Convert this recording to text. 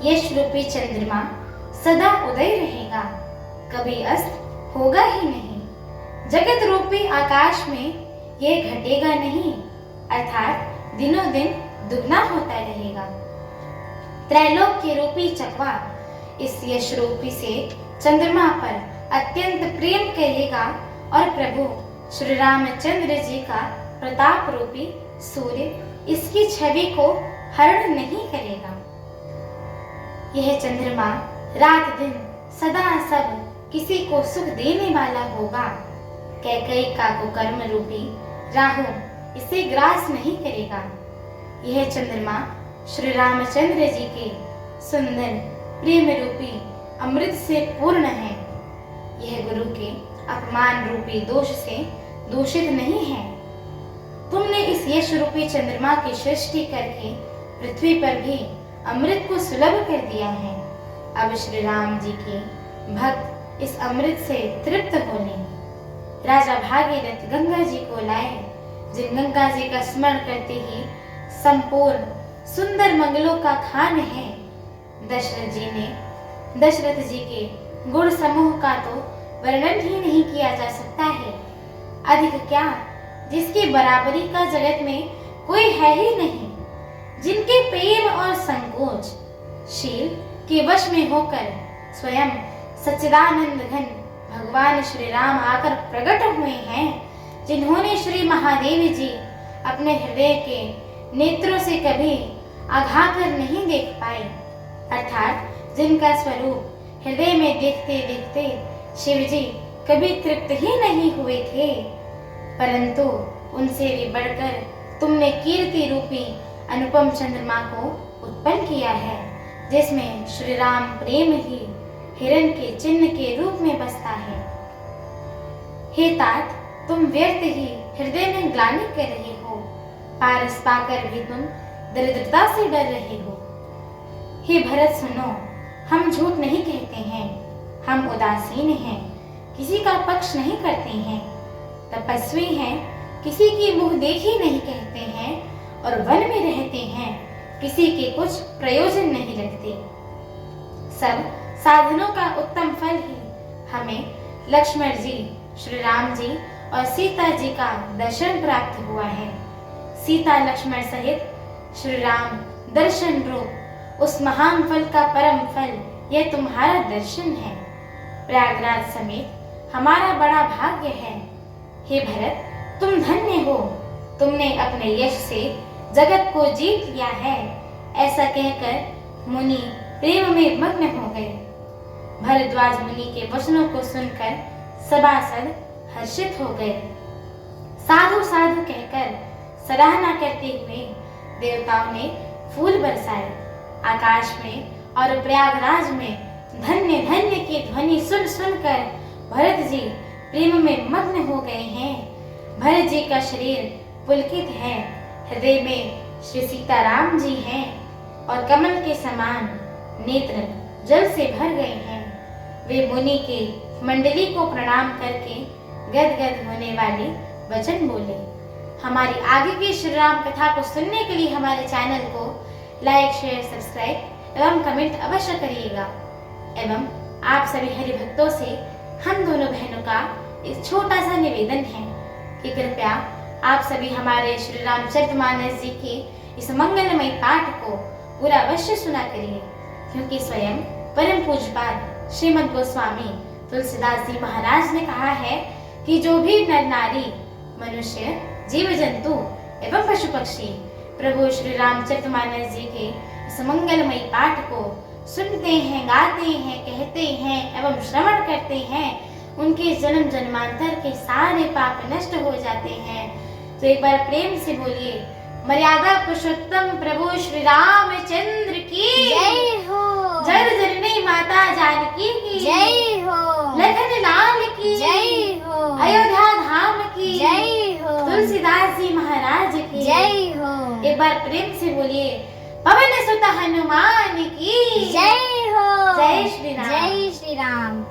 यश रूपी चंद्रमा सदा उदय रहेगा, कभी अस्त होगा ही नहीं। जगत रूपी आकाश में ये घटेगा नहीं, अर्थात दिनों दिन दुगना होता रहेगा। त्रैलोक्य रूपी चकवा इस यश रूपी से चंद्रमा पर अत्यंत प्रेम करेगा और प्रभु श्री रामचंद्र जी का प्रताप रूपी सूर्य इसकी छवि को हरण नहीं करेगा। यह चंद्रमा रात दिन सदा सब किसी को सुख देने वाला होगा। कैकई का कुकर्म रूपी राहु इसे ग्रास नहीं करेगा। यह चंद्रमा श्री रामचंद्र जी के सुंदर प्रेम रूपी अमृत से पूर्ण है। यह गुरु के अपमान रूपी दोष से दूषित नहीं है। तुमने इस यश रूपी चंद्रमा की सृष्टि करके पृथ्वी पर भी अमृत को सुलभ कर दिया है। अब श्री राम जी के भक्त इस अमृत से तृप्त हो लें। राजा भागीरथ गंगा जी को लाए, जिन गंगा जी का स्मरण करते ही संपूर्ण सुंदर मंगलों का खान है। दशरथ जी के गुण समूह का तो वर्णन ही नहीं किया जा सकता है। अधिक क्या, जिसकी बराबरी का जगत में कोई है ही नहीं। जिनके प्रेम और संकोच शील के वश में होकर स्वयं सच्चिदानंद घन भगवान श्री राम आकर प्रकट हुए हैं। जिन्होंने श्री महादेव जी अपने हृदय के नेत्रों से कभी आघा कर नहीं देख पाए, अर्थात जिनका स्वरूप हृदय में देखते देखते शिव जी कभी तृप्त ही नहीं हुए थे। परंतु उनसे भी बढ़कर तुमने कीर्ति रूपी अनुपम चंद्रमा को उत्पन्न किया है, जिसमें श्री राम प्रेम ही हिरण के चिन्ह के रूप में बसता है। हे तात, तुम व्यर्थ ही हृदय में ग्लानि कर रहे हो, पारस पाकर भी तुम दरिद्रता से डर रहे हो। हे भरत सुनो, हम झूठ नहीं कहते हैं, हम उदासीन हैं, किसी का पक्ष नहीं करते हैं, तपस्वी हैं, किसी की मुंह देखी नहीं कहते हैं, और वन में रहते हैं, किसी के कुछ प्रयोजन नहीं रखते। सब साधनों का उत्तम फल ही हमें लक्ष्मण जी, श्री राम जी और सीता जी का दर्शन प्राप्त हुआ है। सीता लक्ष्मण सहित श्री राम दर्शन रूप उस महान फल का परम फल यह तुम्हारा दर्शन है। प्रयागराज समेत हमारा बड़ा भाग्य है। हे भरत, तुम धन्य हो, तुमने अपने यश से जगत को जीत लिया है। ऐसा कहकर मुनि प्रेम में मग्न हो गए। भरद्वाज मुनि के वचनों को सुनकर सभासद हर्षित हो गए। साधु साधु कहकर सराहना करते हुए देवताओं ने फूल बरसाए। आकाश में और प्रयागराज में धन्य धन्य की ध्वनि सुन सुनकर भरत जी प्रेम में मग्न हो गए हैं। भरत जी का शरीर पुलकित है, हृदय में श्री सीताराम जी हैं और कमल के समान नेत्र जल से भर गए हैं। वे मुनि के मंडली को प्रणाम करके गदगद होने वाले वचन बोले। हमारी आगे की श्री राम कथा को सुनने के लिए हमारे चैनल को लाइक, शेयर, सब्सक्राइब एवं कमेंट अवश्य करिएगा। एवं आप सभी हरि भक्तों से हम दोनों बहनों का एक छोटा सा निवेदन है कि कृपया आप सभी हमारे श्री रामचरितमानस जी के इस मंगलमय पाठ को पूरा अवश्य सुना करिए, क्योंकि स्वयं परम पूज्यपाद श्रीमद् गोस्वामी तुलसीदास जी महाराज ने कहा है कि जो भी नर नारी, मनुष्य, जीव जंतु एवं पशु पक्षी प्रभु श्री रामचरितमानस जी के इस मंगलमय पाठ को सुनते हैं, गाते हैं, कहते हैं एवं श्रवण करते हैं, उनके जन्म जन्मांतर के सारे पाप नष्ट हो जाते हैं। तो एक बार प्रेम से बोलिए, मर्यादा पुरुषोत्तम प्रभु श्री रामचंद्र की जय हो। जय जननी माता जानकी की जय हो। लखन लाल की जय हो। अयोध्या धाम की जय हो। तुलसीदास जी महाराज की जय हो। एक बार प्रेम से बोलिए, पवन सुत हनुमान की जय हो। जय श्री राम। जय श्री राम।